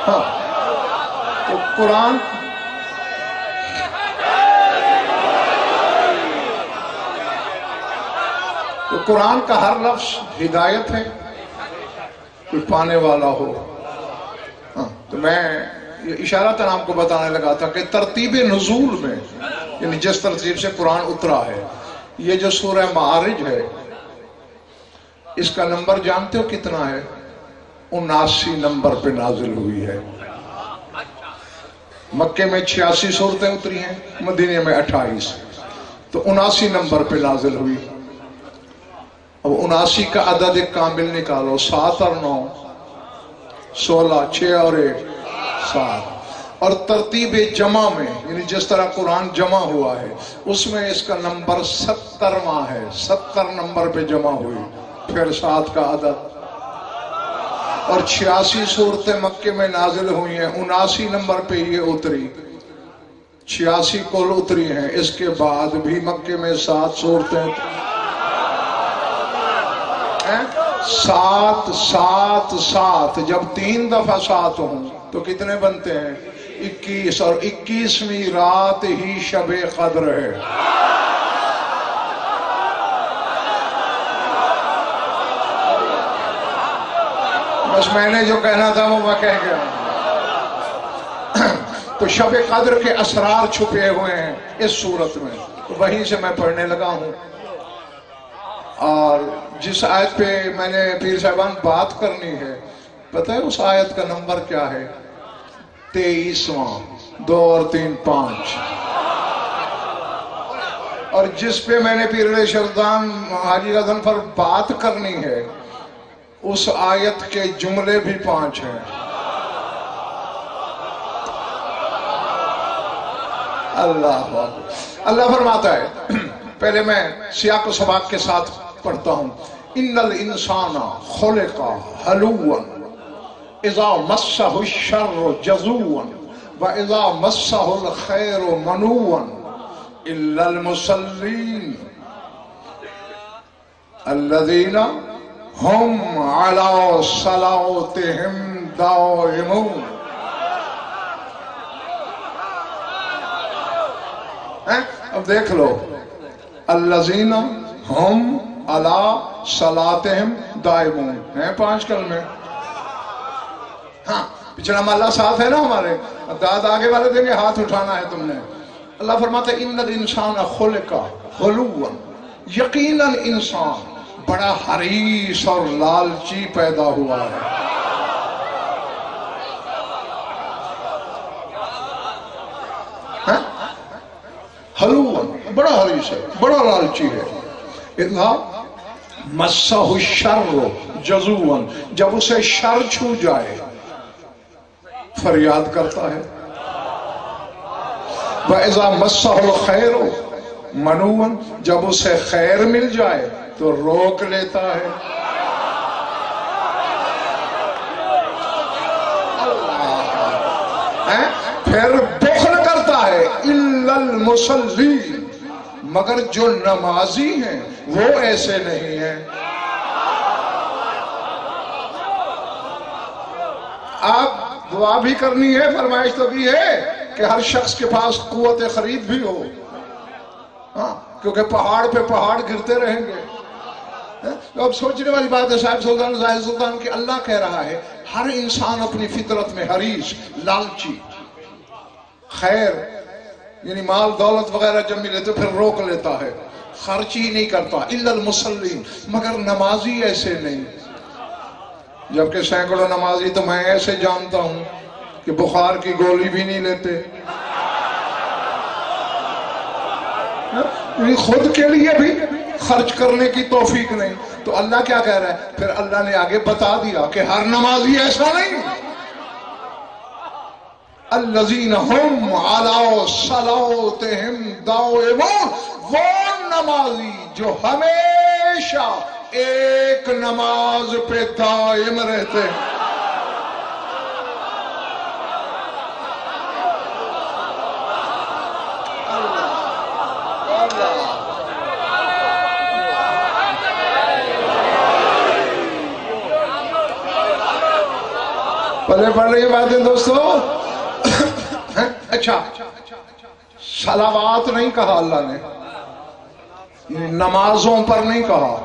ہاں تو قرآن کا ہر لفظ ہدایت ہے، کوئی پانے والا ہو. ہاں تو میں اشارتاً آپ کو بتانے لگا تھا کہ ترتیب نزول میں، یعنی جس ترتیب سے قرآن اترا ہے، یہ جو سورہ معارج ہے اس کا نمبر جانتے ہو کتنا ہے؟ 79 نمبر پہ نازل ہوئی ہے. مکے میں 86 سورتیں اتری ہیں، مدینے میں 28، تو 79 نمبر پہ نازل ہوئی. اب 79 کا عدد کامل نکالو، 7 اور 9 16، 6 اور 1 7. اور ترتیب جمع میں، یعنی جس طرح قرآن جمع ہوا ہے اس میں اس کا نمبر 70واں ہے، 70 نمبر پہ جمع ہوئی، پھر 7 کا عدد. اور 86 صورتیں مکے میں نازل ہوئی ہیں، 79 نمبر پہ یہ اتری. 86 کل اتری ہیں، اس کے بعد بھی مکے میں 7 صورتیں 7 7 7. جب 3 دفعہ 7 ہوں تو کتنے بنتے ہیں؟ 21. اور 21ویں رات ہی شب قدر ہے. بس میں نے جو کہنا تھا وہ میں کہہ گیا. تو شب قدر کے اسرار چھپے ہوئے ہیں اس صورت میں، وہیں سے میں پڑھنے لگا ہوں. اور جس آیت پہ میں نے پیر صاحبان بات کرنی ہے، پتہ ہے اس آیت کا نمبر کیا ہے؟ 23واں. 2 اور 3 5. اور جس پہ میں نے پیر علیہ شردان حاجی غضنفر بات کرنی ہے اس آیت کے جملے بھی 5 ہیں. اللہ اللہ فرماتا ہے، پہلے میں سیاق و سباق کے ساتھ پڑھتا ہوں. ان الانسان خلق ہلوا اذا مسہ الشر جزوا واذا مسہ الخیر منوا الا المصلین الذین ہم علی صلاتہم دائمون. اب دیکھ لو، الذین ہم علی صلاتہم دائمون ہیں 5 کلمے. ہاں پچھلا مالا ساتھ ہے نا ہمارے، داد آگے والے دیں گے ہاتھ اٹھانا ہے تم نے. اللہ فرماتا ہے ان الانسان خلق ہلوا، یقیناً انسان بڑا حریص اور لالچی پیدا ہوا ہے. ہلوا بڑا حریص ہے، بڑا لالچی ہے. اذا مسہ الشر جزوا، جب اسے شر چھو جائے فریاد کرتا ہے. وَإِذَا مَسَّهُ الْخَيْرُ مَنُوًا، جب اسے خیر مل جائے تو روک لیتا ہے. پھر بخل کرتا ہے. إِلَّا الْمُصَلِّينَ، مگر جو نمازی ہیں وہ ایسے نہیں ہیں. آپ دعا بھی کرنی ہے، فرمائش تو بھی ہے کہ ہر شخص کے پاس قوت خرید بھی ہو. ہاں کیونکہ پہاڑ پہ پہاڑ گرتے رہیں گے. اب سوچنے والی بات ہے صاحب سلطان زاہد سلطان کہ اللہ کہہ رہا ہے ہر انسان اپنی فطرت میں حریص، لالچی. خیر یعنی مال دولت وغیرہ جب ملے تو پھر روک لیتا ہے، خرچ ہی نہیں کرتا. الا المصلین، مگر نمازی ایسے نہیں. جبکہ سینکڑوں نمازی تو میں ایسے جانتا ہوں کہ بخار کی گولی بھی نہیں لیتے، خود کے لیے بھی خرچ کرنے کی توفیق نہیں. تو اللہ کیا کہہ رہا ہے؟ پھر اللہ نے آگے بتا دیا کہ ہر نمازی ایسا نہیں. الذین ہم علی صلاتہم دائمون، وہ نمازی جو ہمیشہ ایک نماز پہ دائم رہتے ہیں. پلے پڑ رہی ہیں باتیں دوستو؟ اچھا، صلوات نہیں کہا اللہ نے، نمازوں پر نہیں کہا،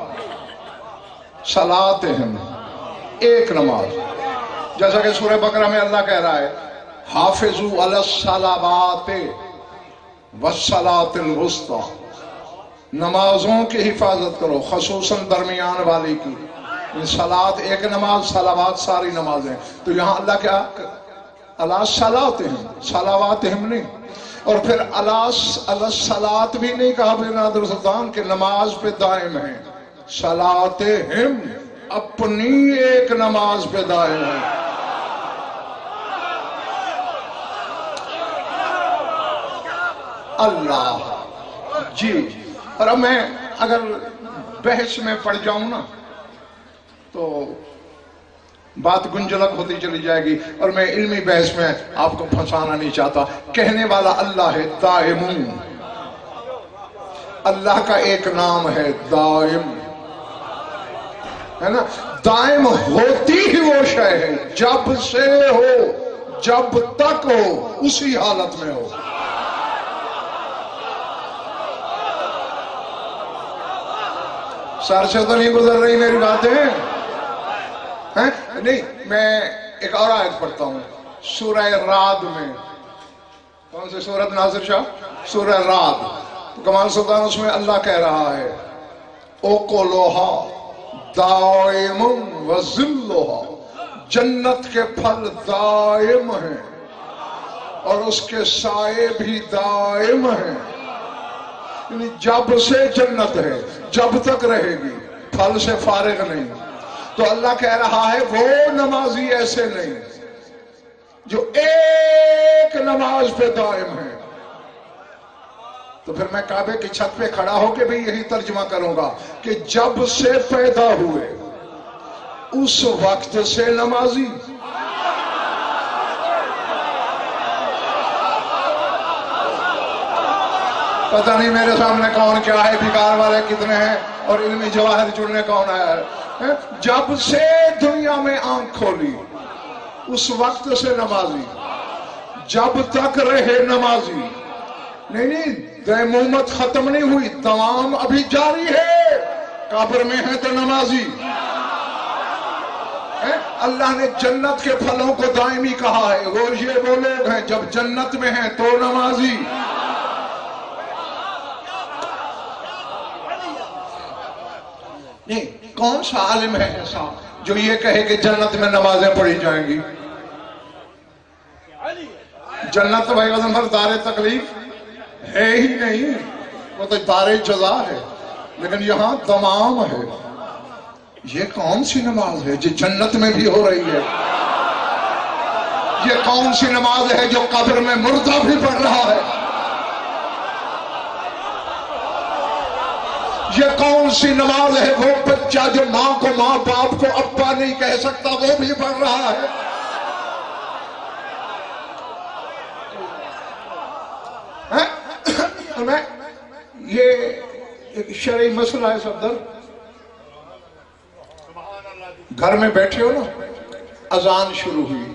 صلاتہم، ایک نماز. جیسا کہ سورہ بقرہ میں اللہ کہہ رہا ہے حافظوا علی الصلوات والصلاۃ الوسطی، نمازوں کی حفاظت کرو، خصوصاً درمیان والی کی. صلات ایک نماز، صلوات ساری نمازیں. تو یہاں اللہ کیا علی صلاتہم، صلواتہم نہیں. اور پھر علی الصلاۃ بھی نہیں کہا بنادر سلطان کہ نماز پہ دائم ہیں. صلاتہم، اپنی ایک نماز پہ دائم ہیں. اللہ جی. اور اب میں اگر بحث میں پڑ جاؤں نا تو بات گنجلک ہوتی چلی جائے گی، اور میں علمی بحث میں آپ کو پھنسانا نہیں چاہتا. کہنے والا اللہ ہے دائمون، اللہ کا ایک نام ہے دائم، ہے نا. دائم ہوتی ہی وہ شے ہے جب سے ہو، جب تک ہو، اسی حالت میں ہو. سر سے تو نہیں گزر رہی میری باتیں؟ نہیں، میں ایک اور آیت پڑھتا ہوں سورہ رعد میں. کون سی سورت ناصر شاہ؟ سورہ رعد. کمال سلطان اس میں اللہ کہہ رہا ہے اوکلوہا دائم وذلھا، جنت کے پھل دائم ہیں اور اس کے سائے بھی دائم ہیں. یعنی جب سے جنت ہے، جب تک رہے گی، پھل سے فارغ نہیں. تو اللہ کہہ رہا ہے وہ نمازی ایسے نہیں جو ایک نماز پہ دائم ہے. تو پھر میں کعبے کی چھت پہ کھڑا ہو کے بھی یہی ترجمہ کروں گا کہ جب سے پیدا ہوئے اس وقت سے نمازی. پتہ نہیں میرے سامنے کون کیا ہے، بیکار والے کتنے ہیں اور علمی جواہر چڑنے کون آیا ہے. جب سے دنیا میں آنکھ کھولی اس وقت سے نمازی، جب تک رہے نمازی. نہیں، دیمومت ختم نہیں ہوئی، دوام ابھی جاری ہے. قبر میں ہے تو نمازی. اللہ نے جنت کے پھلوں کو دائمی کہا ہے. وہ لوگ ہیں جب جنت میں ہیں تو نمازی. نہیں، کون سا عالم ہے ایسا جو یہ کہے کہ جنت میں نمازیں پڑھی جائیں گی؟ جنت تو بھائی غضنفر دار تکلیف ہے ہی نہیں، وہ تو دار جزا ہے. لیکن یہاں تمام ہے. یہ کون سی نماز ہے جو جنت میں بھی ہو رہی ہے؟ یہ کون سی نماز ہے جو قبر میں مردہ بھی پڑھ رہا ہے؟ یہ کون سی نماز ہے وہ بچہ جو ماں کو ماں، باپ کو ابا نہیں کہہ سکتا، وہ بھی پڑھ رہا ہے؟ میں یہ ایک شرعی مسئلہ ہے صدر. گھر میں بیٹھے ہو نا، اذان شروع ہوئی،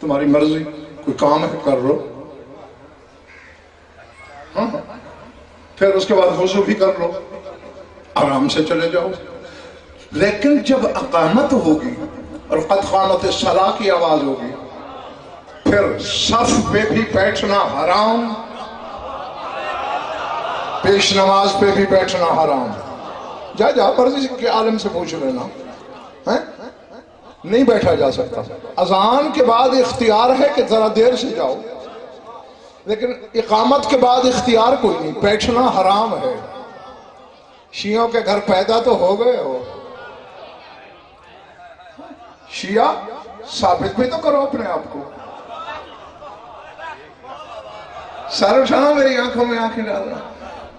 تمہاری مرضی، کوئی کام ہے کر لو، پھر اس کے بعد وضو بھی کر لو، آرام سے چلے جاؤ. لیکن جب اقامت ہوگی اور قد قامت الصلاۃ کی آواز ہوگی، پھر صف پہ بھی بیٹھنا حرام، پیش نماز پہ بھی بیٹھنا حرام. جا مرضی کے عالم سے پوچھ لینا، نہیں بیٹھا جا سکتا. اذان کے بعد اختیار ہے کہ ذرا دیر سے جاؤ، لیکن اقامت کے بعد اختیار کوئی نہیں، بیٹھنا حرام ہے. شیعوں کے گھر پیدا تو ہو گئے ہو، شیعہ ثابت بھی تو کرو اپنے آپ کو. سر اٹھانا، میری آنکھوں میں آنکھیں ڈالنا.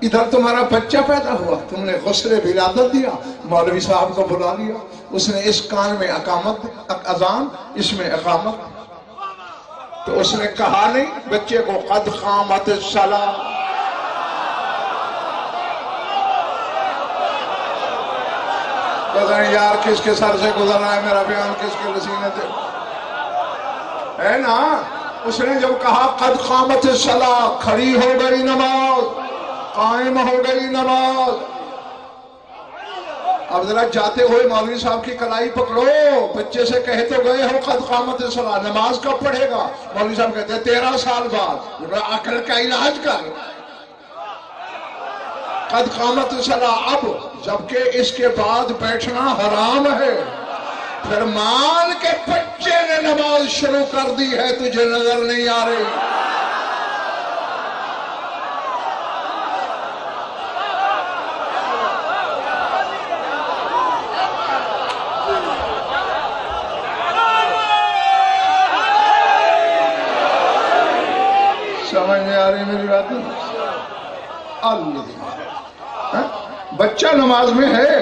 ادھر تمہارا بچہ پیدا ہوا، تم نے غسل ولادت دیا، مولوی صاحب کو بلا لیا، اس نے اس کان میں اقامت اذان، اس میں اقامت. تو اس نے کہا نہیں بچے کو قد قامت الصلاۃ؟ پتہ نہیں یار کس کے سر سے گزرنا ہے میرا بیان، کس کے لسینے سے ہے نا۔ اس نے جب کہا قد قامت الصلاۃ، کھڑی ہو گئی نماز، قائم ہو گئی نماز۔ اب ذرا جاتے ہوئے مولوی صاحب کی کلائی پکڑو، بچے سے کہے تو گئے ہو قد قامت الصلاۃ، نماز کب پڑھے گا؟ مولوی صاحب کہتے ہیں 13 سال بعد۔ عقل کا علاج کر، قد قامت الصلاۃ، اب جبکہ اس کے بعد بیٹھنا حرام ہے، پھر مان کے بچے نے نماز شروع کر دی ہے، تجھے نظر نہیں آ رہی؟ سمجھ نہیں آ رہی میری بات؟ اللہ، بچہ نماز میں ہے،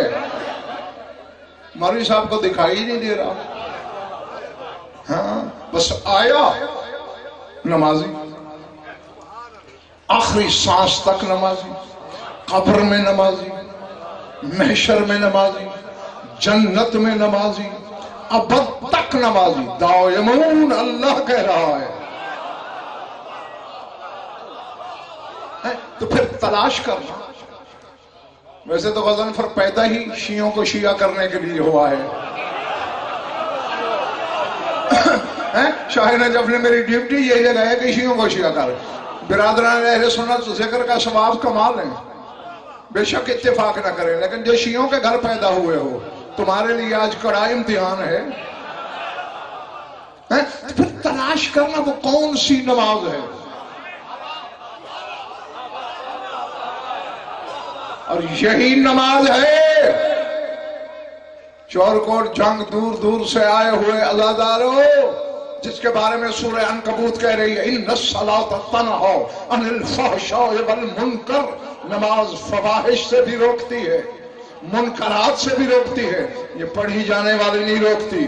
مولوی صاحب کو دکھائی نہیں دے رہا، ہاں بس آیا نمازی، آخری سانس تک نمازی، قبر میں نمازی، محشر میں نمازی، جنت میں نمازی، ابد تک نمازی، دائمون اللہ کہہ رہا ہے۔ تو پھر تلاش کرنا۔ ویسے تو غضنفر پیدا ہی شیعوں کو شیعہ کرنے کے لیے ہوا ہے۔ شاہ نجف نے میری ڈیوٹی یہ لگایا کہ شیعوں کو شیعہ کر۔ برادران اہل سنت ذکر کا ثواب کمال ہے، بے شک اتفاق نہ کریں، لیکن جو شیعوں کے گھر پیدا ہوئے ہو، تمہارے لیے آج کڑا امتحان ہے۔ پھر تلاش کرنا وہ کون سی نماز ہے، اور یہی نماز ہے۔ چورکوٹ جنگ دور دور سے آئے ہوئے عزادارو، جس کے بارے میں سورہ عنکبوت کہہ رہی ہے ان الصلاۃ تنہی عن الفحشاء والمنکر، نماز فواحش سے بھی روکتی ہے، منکرات سے بھی روکتی ہے، یہ پڑھی جانے والی نہیں روکتی۔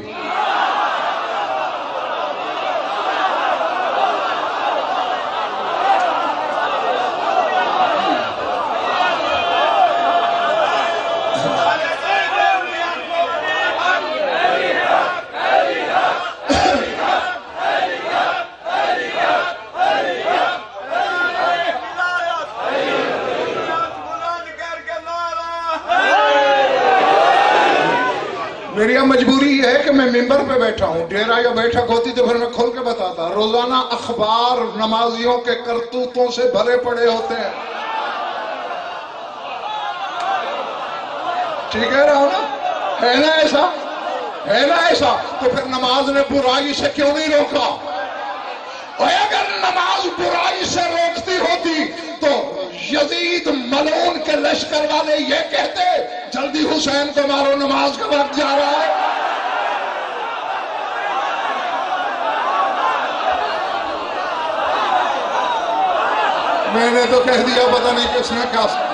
میری اب مجبوری یہ ہے کہ میں ممبر پہ بیٹھا ہوں، ڈیرا یا بیٹھک ہوتی تو پھر میں کھول کے بتاتا۔ روزانہ اخبار نمازیوں کے کرتوتوں سے بھرے پڑے ہوتے ہیں، ٹھیک ہے نا؟ ہے نا ایسا؟ ہے نا ایسا؟ تو پھر نماز نے برائی سے کیوں نہیں روکا؟ اور اگر نماز برائی سے روکتی ہوتی تو یزید ملعون کے لشکر والے یہ کہتے جلدی حسین کو مارو، نماز کا وقت جا رہا ہے۔ میں نے تو کہہ دیا، پتہ نہیں کس نے کیا سنا۔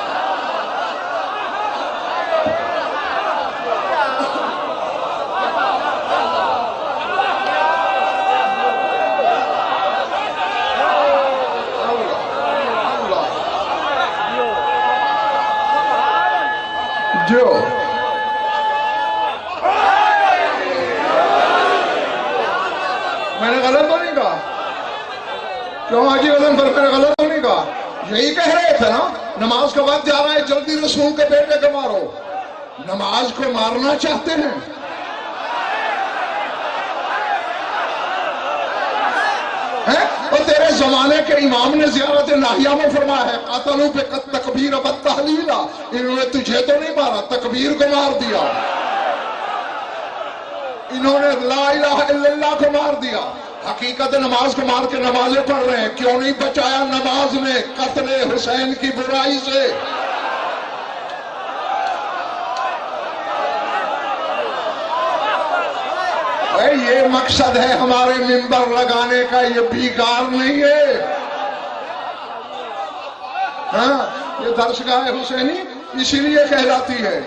جو میں نے غلط تو نہیں کہا؟ کیوں حاجی غزنفر میں نے غلط تو نہیں کہا؟ یہی کہہ رہے تھے نا، نماز کا وقت جا رہا ہے، جلدی رسول کے بیٹے کو مارو۔ نماز کو مارنا چاہتے ہیں؟ اور تیرے زمانے کے امام نے زیارت ناہیہ میں فرمایا ہے قاتلوا بالتکبیر والتحلیل، انہوں نے تجھے تو نہیں مارا، تکبیر کو مار دیا، انہوں نے لا الہ الا اللہ کو مار دیا۔ حقیقت نماز کو مار کے نمازیں پڑھ رہے ہیں، کیوں نہیں بچایا نماز نے قتل حسین کی برائی سے؟ یہ مقصد ہے ہمارے منبر لگانے کا، یہ بیکار نہیں ہے۔ ہاں، یہ درسگاہ حسینی اسی لیے کہلاتی ہے،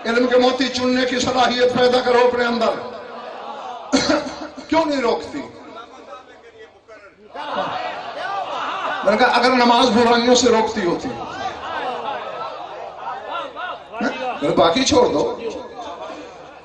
علم کے موتی چننے کی صلاحیت پیدا کرو اپنے اندر۔ کیوں نہیں روکتی؟ میں نے کہا اگر نماز برائیوں سے روکتی ہوتی، باقی چھوڑ دو،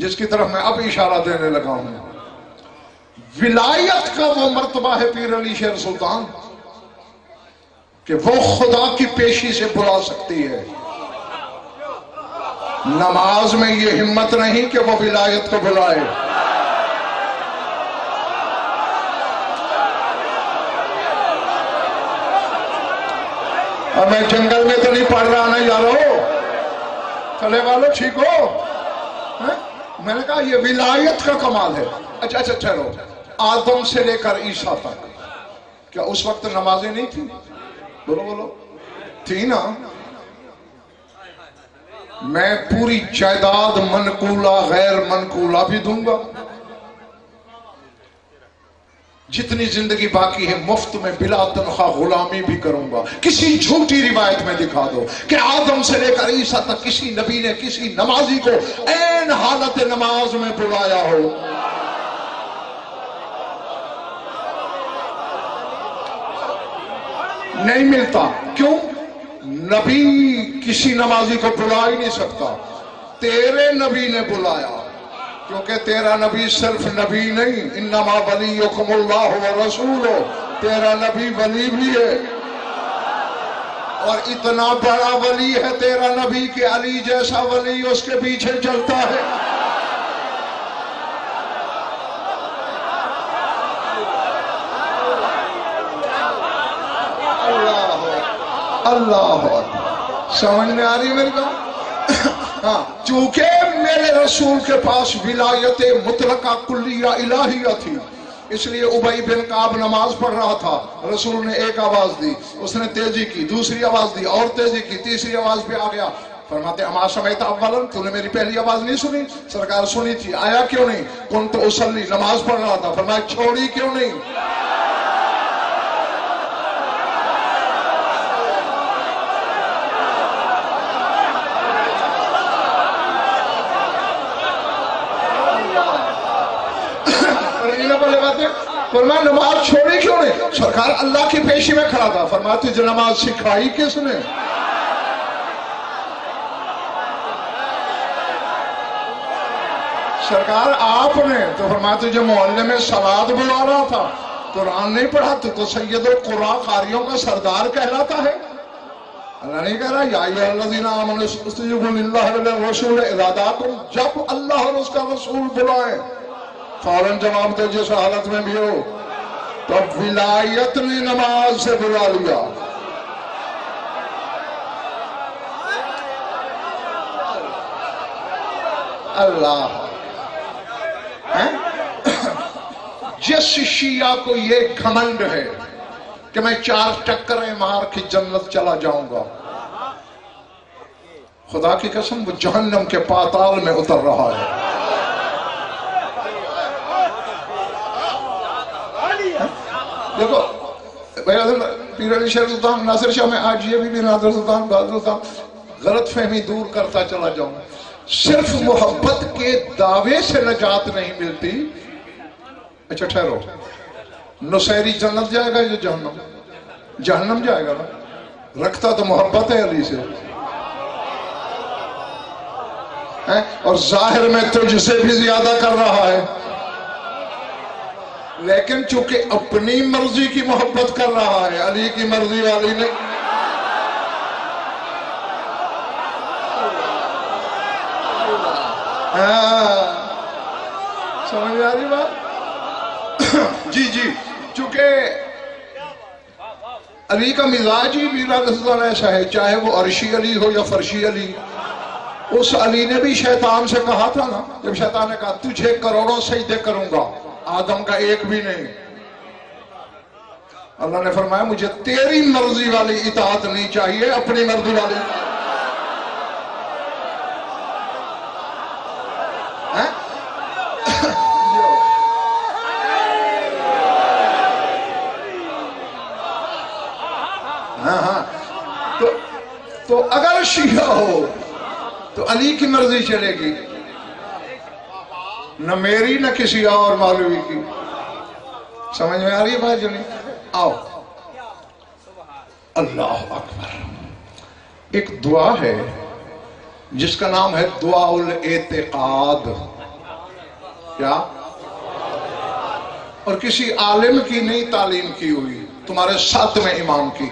جس کی طرف میں اب اشارہ دینے لگا ہوں. ولایت کا وہ مرتبہ ہے پیر علی شیر سلطان کہ وہ خدا کی پیشی سے بلا سکتی ہے. نماز میں یہ ہمت نہیں کہ وہ ولایت کو بلائے. اور میں جنگل میں تو نہیں پڑھ رہا نا یارو، چلے والو ٹھیک ہو. میں نے کہا یہ ولایت کا کمال ہے. اچھا چلو، آدم سے لے کر عیسیٰ تک کیا اس وقت نمازیں نہیں تھی؟ بولو تھی نا. میں پوری جائیداد منقولہ غیر منقولہ بھی دوں گا. جتنی زندگی باقی ہے مفت میں بلا تنخواہ غلامی بھی کروں گا. کسی جھوٹی روایت میں دکھا دو کہ آدم سے لے کر عیسیٰ تک کسی نبی نے کسی نمازی کو عین حالت نماز میں بلایا ہو. نہیں ملتا. کیوں؟ نبی کسی نمازی کو بلا ہی نہیں سکتا. تیرے نبی نے بلایا، کیونکہ تیرا نبی صرف نبی نہیں، انما ولیکم اللہ ورسولہ، تیرا نبی ولی بھی ہے. اور اتنا بڑا ولی ہے تیرا نبی کہ علی جیسا ولی اس کے پیچھے چلتا ہے. اللہ سمجھ میں آ رہی ہے میرے کو؟ ہاں، چونکہ میرے رسول کے پاس ولایت مطلقہ کلیہ الہیہ تھی، اس لیے ابی بن کعب نماز پڑھ رہا تھا. رسول نے ایک آواز دی، اس نے تیزی کی، دوسری آواز دی اور تیزی کی، تیسری آواز پہ آ گیا. فرماتے اما سمعت اولا، تو نے میری پہلی آواز نہیں سنی؟ سرکار سنی تھی. آیا کیوں نہیں؟ کنت اصلی، نماز پڑھ رہا تھا. فرمایا چھوڑی کیوں نہیں؟ فرمایا نماز چھوڑی کیوں نہیں؟ سرکار اللہ کی پیشی میں کھڑا تھا. فرمایا تجھے نماز سکھائی کس نے؟ سرکار آپ نے. تو فرمایا تجھے محلے میں صلات بلا رہا تھا، قرآن نہیں پڑھا تو سید القراء قاریوں کا سردار کہلاتا ہے. اللہ نہیں کہہ رہا یا ایھا الذین آمنوا استجیبوا للہ وللرسول اذا دعاکم، جب اللہ اور اس کا رسول بلائے فوراً جواب دے جس حالت میں بھی ہو. تو ولایت نے نماز سے بلا لیا. اللہ جس شیعہ کو یہ گھمنڈ ہے کہ میں 4 ٹکریں مار کے جنت چلا جاؤں گا، خدا کی قسم وہ جہنم کے پاتال میں اتر رہا ہے. دیکھو پیر علی شیر سلطان ناصر شاہ، میں آج یہ بھی ناصر سلطان بہادر سلطان غلط فہمی دور کرتا چلا جاؤں. صرف محبت کے دعوے سے نجات نہیں ملتی. اچھا ٹھہرو، نصیری جنت جائے گا یا جہنم؟ جہنم جائے گا نا. رکھتا تو محبت ہے علی سے، اور ظاہر میں تجھ سے بھی زیادہ کر رہا ہے، لیکن چونکہ اپنی مرضی کی محبت کر رہا ہے، علی کی مرضی والی نہیں. سمجھ آ رہی بات؟ جی چونکہ علی کا مزاج ہی میرا رسول ایسا ہے، چاہے وہ عرشی علی ہو یا فرشی علی. اس علی نے بھی شیطان سے کہا تھا نا، جب شیطان نے کہا تجھے کروڑوں سجدے کروں گا، آدم کا ایک بھی نہیں. اللہ نے فرمایا مجھے تیری مرضی والی اطاعت نہیں چاہیے، اپنی مرضی والی. تو اگر شیعہ ہو تو علی کی مرضی چلے گی، نہ میری نہ کسی اور مولوی کی. سمجھ میں آ رہی ہے بھائی جنی؟ آؤ. اللہ اکبر. ایک دعا ہے جس کا نام ہے دعا الاعتقاد. کیا؟ اور کسی عالم کی نہیں تعلیم کی ہوئی، تمہارے 7ویں امام کی۔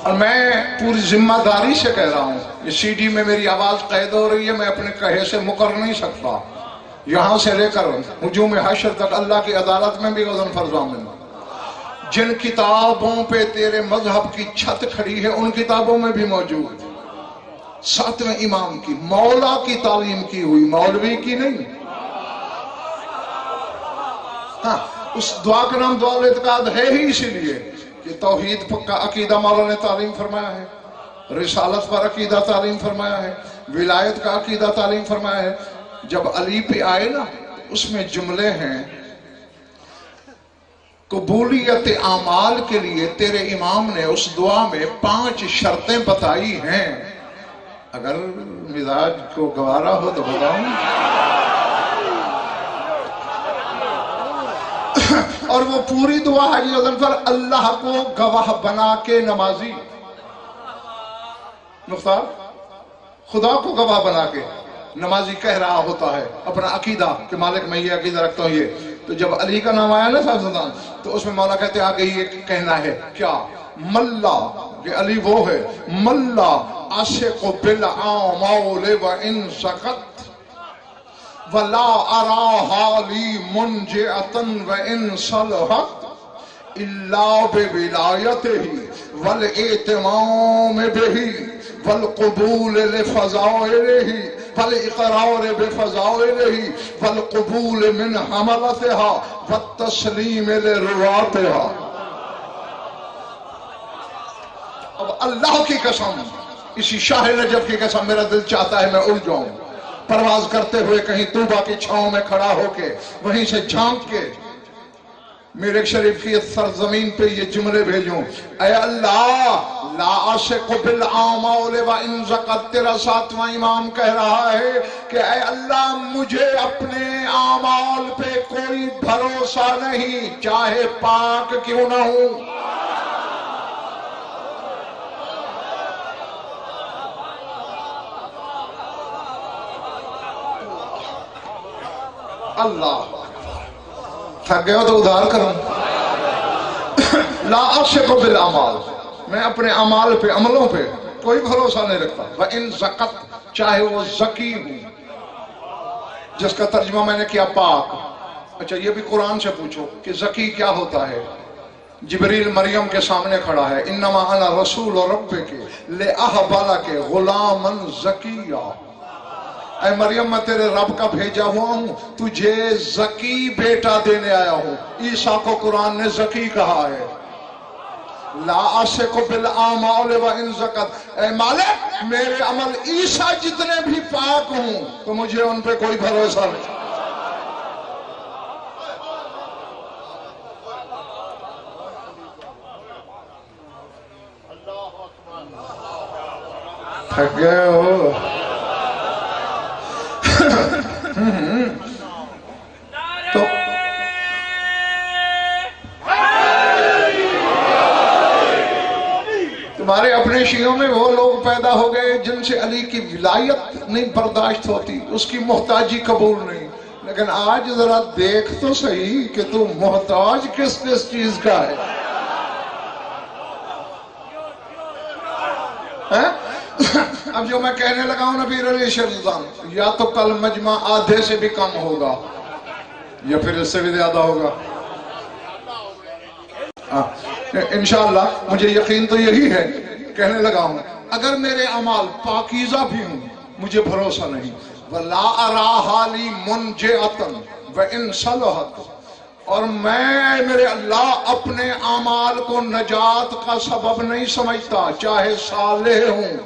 اور میں پوری ذمہ داری سے کہہ رہا ہوں، یہ سی ڈی میں میری آواز قید ہو رہی ہے، میں اپنے کہے سے مکر نہیں سکتا، یہاں سے لے کر ہجوم حشر تک اللہ کی عدالت میں بھی غضن فرزامن۔ جن کتابوں پہ تیرے مذہب کی چھت کھڑی ہے ان کتابوں میں بھی موجود، 7ویں امام کی، مولا کی تعلیم کی ہوئی، مولوی کی نہیں۔ ہاں، اس دعا کا نام دعا الاعتقاد ہے ہی اسی لیے کہ توحید پکا عقیدہ مولا نے تعلیم فرمایا ہے، رسالت پر عقیدہ تعلیم فرمایا ہے، ولایت کا عقیدہ تعلیم فرمایا ہے۔ جب علی پہ آئے نا، اس میں جملے ہیں، قبولیت اعمال کے لیے تیرے امام نے اس دعا میں 5 شرطیں بتائی ہیں، اگر مزاج کو گوارا ہو تو بتاؤں۔ اور وہ پوری دعا حاجی اعظم پر اللہ کو گواہ بنا کے نمازی، مختار خدا کو گواہ بنا کے نمازی کہہ رہا ہوتا ہے اپنا عقیدہ کہ مالک میں یہ عقیدہ رکھتا ہوں یہ۔ تو جب علی کا نام آیا نا صاحب سلطان، تو اس میں مولا کہتے ہیں آگے یہ کہنا ہے کیا؟ ملا، کہ علی وہ ہے، ملا عاشق بالعامول وان سقط ولا ارا لی منجعتا وان صلحت الا بولایتہ والاہتمام بہ والقبول لفضائلہ والاقرار بفضائلہ والقبول من حملتہا والتسلیم لرواتہا۔ اب اللہ کی قسم، اسی شاہ نجف کی قسم، میرا دل چاہتا ہے میں اڑ جاؤں، پرواز کرتے ہوئے کہیں طوبہ کی چھاؤں میں کھڑا ہو کے، وہیں سے جھانک کے میرے شریف کی سرزمین پہ یہ جملے بھیجوں، اے اللہ لا عاشق بالعامول وان زقت، تیرا 7واں امام کہہ رہا ہے کہ اے اللہ مجھے اپنے اعمال پہ کوئی بھروسہ نہیں، چاہے پاک کیوں نہ ہوں۔ اللہ تھک گئے ہو تو ادھار کروں۔ لا عاشق بالاعمال، میں اپنے اعمال پہ، عملوں پہ کوئی بھروسہ نہیں رکھتا۔ وَإِن زَقَتْ، چاہے وہ زکی ہوں، جس کا ترجمہ میں نے کیا پاک۔ اچھا یہ بھی قرآن سے پوچھو کہ زکی کیا ہوتا ہے۔ جبریل مریم کے سامنے کھڑا ہے، انما انا رسول ربک لأہب لک غلاما زکیا، اے مریم میں تیرے رب کا بھیجا ہوا ہوں، تجھے زکی بیٹا دینے آیا ہوں۔ عیسیٰ کو قرآن نے زکی کہا ہے۔ لا عاشق بالعامال وان زقت، اے مالک میرے عمل عیسیٰ جتنے بھی پاک ہوں تو مجھے ان پہ کوئی بھروسہ نہیں۔ تھک گئے ہو؟ تو تمہارے اپنے شیعوں میں وہ لوگ پیدا ہو گئے جن سے علی کی ولایت نہیں برداشت ہوتی، اس کی محتاجی قبول نہیں۔ لیکن آج ذرا دیکھ تو صحیح کہ تو محتاج کس کس چیز کا ہے۔ اب جو میں کہنے لگا ہوں نبی علی شرزان، یا تو کل مجمع آدھے سے بھی کم ہوگا یا پھر اس سے بھی زیادہ ہوگا۔ انشاءاللہ مجھے یقین تو یہی ہے، کہنے لگا ہوں اگر میرے اعمال پاکیزہ بھی ہوں مجھے بھروسہ نہیں۔ وَلَا أَرَاهَا لِي مُنْجِعَةً وَإِنْ صَلَحَتْ، اور میں میرے اللہ اپنے اعمال کو نجات کا سبب نہیں سمجھتا، چاہے صالح ہوں،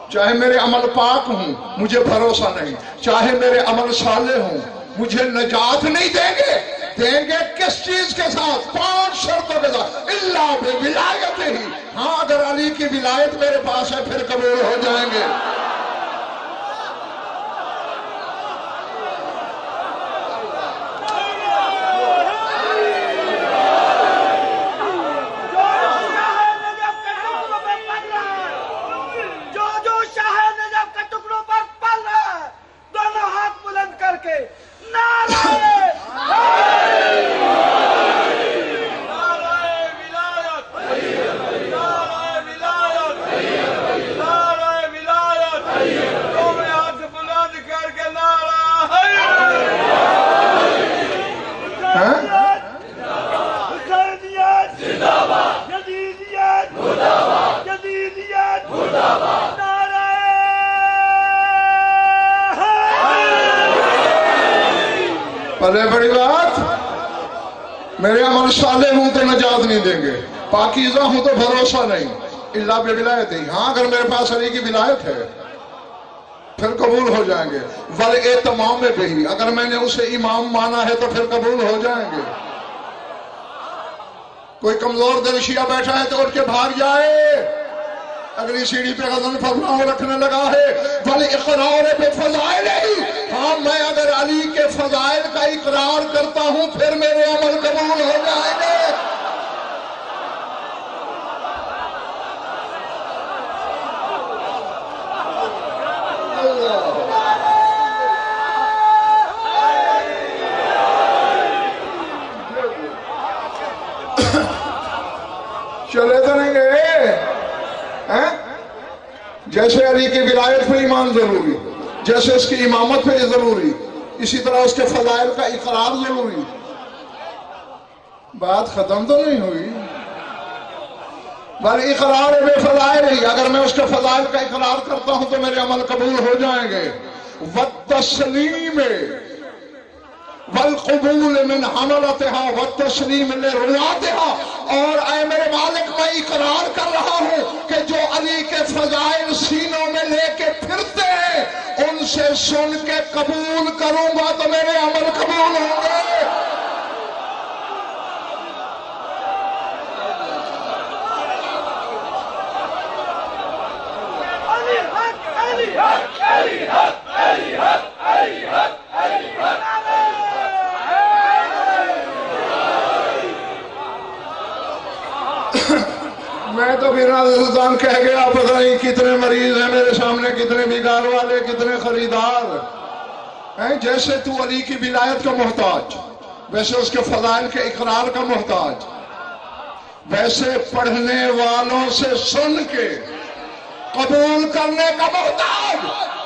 چاہے میرے عمل پاک ہوں مجھے بھروسہ نہیں، چاہے میرے عمل صالح ہوں مجھے نجات نہیں دیں گے۔ دیں گے کس چیز کے ساتھ؟ 5 شرطوں کے ساتھ، اللہ بولایت ہی، ہاں اگر علی کی ولایت میرے پاس ہے پھر قبول ہو جائیں گے۔ بھلے بڑی بات، میرے عمل صالح ہوں تو نجات نہیں دیں گے، پاکیزہ ہوں تو بھروسہ نہیں، اللہ بے ولایت ہی، ہاں اگر میرے پاس علی کی ولایت ہے پھر قبول ہو جائیں گے، وَالْإِتْمَامِ بِهِ، اگر میں نے اسے امام مانا ہے تو پھر قبول ہو جائیں گے۔ کوئی کمزور دل شیعہ بیٹھا ہے تو اٹھ کے بھاگ جائے، اگلی سیڑھی پہ غزل فرمان رکھنے لگا ہے، وَالْإِقْرَارِ بِفَضَائِلِهِ، ہاں میں اگر علی کے فضائل کا اقرار کرتا ہوں پھر میرے عمل قبول ہو جائیں گے۔ چلے تو نہیں گئے، جیسے علی کی ولایت پہ ایمان ضروری، جیسے اس کی امامت پہ ضروری، اسی طرح اس کے فضائل کا اقرار ضروری۔ بات ختم تو نہیں ہوئی؟ بل اقرار بے فضائل ہی، اگر میں اس کے فضائل کا اقرار کرتا ہوں تو میرے عمل قبول ہو جائیں گے۔ وَالتَّسْلِيمِ والقبول من حملتها والتسلیم لرواتها، اور اے میرے مالک میں اقرار کر رہا ہوں کہ جو علی کے فضائل سینوں میں لے کے پھرتے ہیں ان سے سن کے قبول کروں گا تو میرے عمل قبول ہوں گے۔ میں تو پھر سلطان کہہ گیا، پتہ نہیں کتنے مریض ہیں میرے سامنے، کتنے بگار والے، کتنے خریدار ہیں۔ جیسے تو علی کی ولایت کا محتاج، ویسے اس کے فضائل کے اقرار کا محتاج، ویسے پڑھنے والوں سے سن کے قبول کرنے کا محتاج۔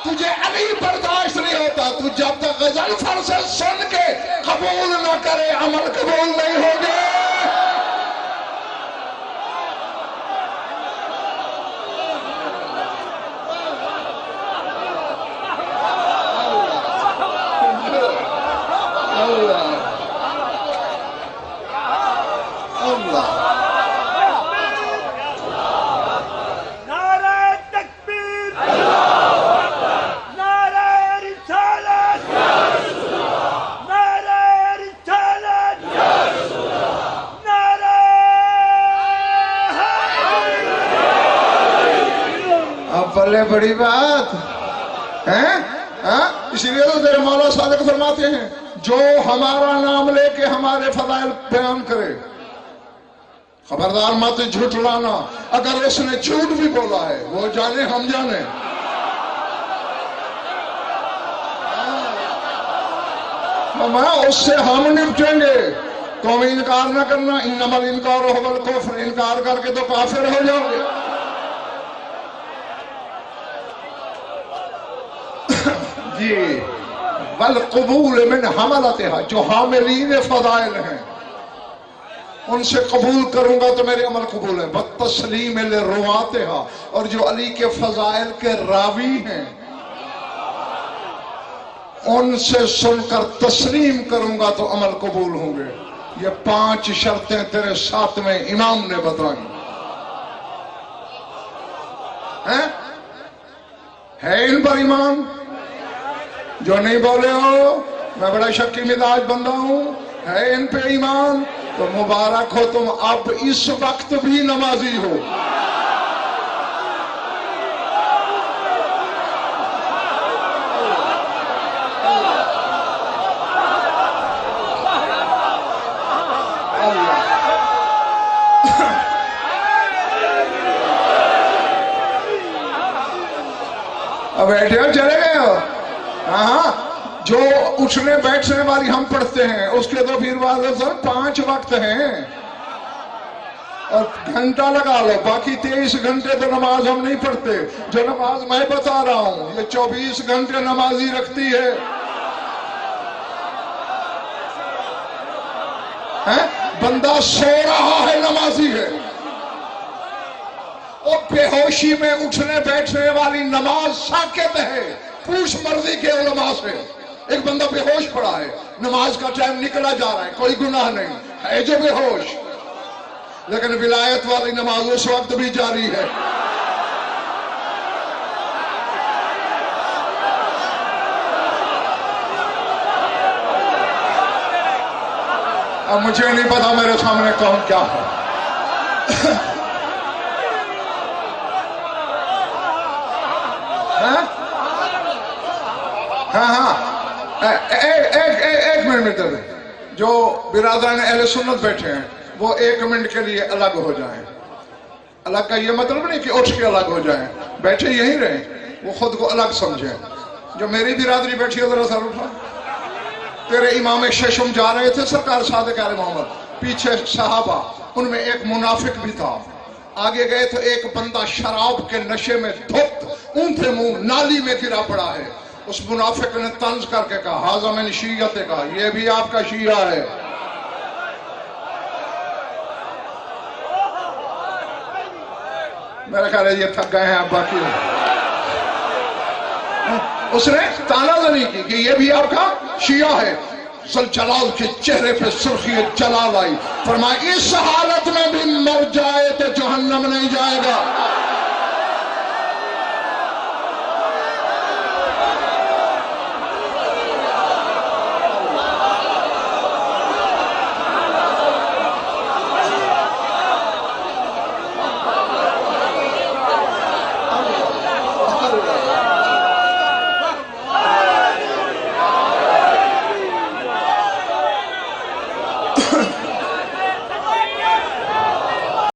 تجھے علی برداشت نہیں ہوتا، تو جب تک غزل فر سے سن کے قبول نہ کرے عمل قبول نہیں ہوگے۔ بڑی بات ہے، اسی لیے تو تیرے مولا صادق فرماتے ہیں جو ہمارا نام لے کے ہمارے فضائل بیان کرے خبردار مت جھٹلانا، اگر اس نے جھوٹ بھی بولا ہے وہ جانے ہم جانے۔ اس سے ہم نپٹیں گے، تم انکار نہ کرنا، انما الانکار هو الکفر، انکار کر کے تو کافر ہو جاؤ گے۔ جی والقبول من حملتها، جو حاملین فضائل ہیں ان سے قبول کروں گا تو میرے عمل قبول ہے۔ والتسلیم لرواتها، اور جو علی کے فضائل کے راوی ہیں ان سے سن کر تسلیم کروں گا تو عمل قبول ہوں گے۔ یہ 5 شرطیں تیرے 7ویں امام نے بتائیں۔ ہے ان پر ایمان؟ جو نہیں بولے ہو میں بڑا شکی مزاج بندہ ہوں، ہے ان پہ ایمان؟ تو مبارک ہو، تم اب اس وقت بھی نمازی ہو۔ اب بیٹھے ہو، چلے گئے ہو؟ ہاں، جو اٹھنے بیٹھنے والی ہم پڑھتے ہیں اس کے تو پھر بعد 5 وقت ہیں، اور گھنٹہ لگا لو، باقی 23 گھنٹے تو نماز ہم نہیں پڑھتے۔ جو نماز میں بتا رہا ہوں یہ 24 گھنٹے نمازی رکھتی ہے۔ بندہ سو رہا ہے نمازی ہے، اور بے ہوشی میں اٹھنے بیٹھنے والی نماز ساکت ہے، پوچھ مرضی کے علماء سے۔ ایک بندہ بے ہوش پڑا ہے، نماز کا ٹائم نکلا جا رہا ہے، کوئی گناہ نہیں ہے جو بے ہوش، لیکن ولایت والی نماز اس وقت بھی جاری ہے۔ اب مجھے نہیں پتا میرے سامنے کون کیا ہے۔ ہاں ایک منٹ میں جو برادران اہل سنت بیٹھے ہیں وہ 1 منٹ کے لیے الگ ہو جائیں۔ الگ کا یہ مطلب نہیں کہ اٹھ کے الگ ہو جائیں، بیٹھے یہیں رہیں، وہ خود کو الگ سمجھیں۔ جو میری برادری بیٹھی ہے ذرا سر اٹھا۔ تیرے امام ششم جا رہے تھے سرکار صادق آل محمد، پیچھے صحابہ، ان میں ایک منافق بھی تھا۔ آگے گئے تو ایک بندہ شراب کے نشے میں دھت اونٹے منہ نالی میں گرا پڑا ہے۔ اس منافق نے طنز کر کے کہا ھذا من شیعت کا، یہ بھی آپ کا شیعہ ہے۔ میرا خیال ہے یہ تھک گئے ہیں اب باقی۔ اس نے تانا زنی کی کہ یہ بھی آپ کا شیعہ ہے۔ ذوالجلال کے چہرے پہ سرخی جلال آئی، فرمایا اس حالت میں بھی مر جا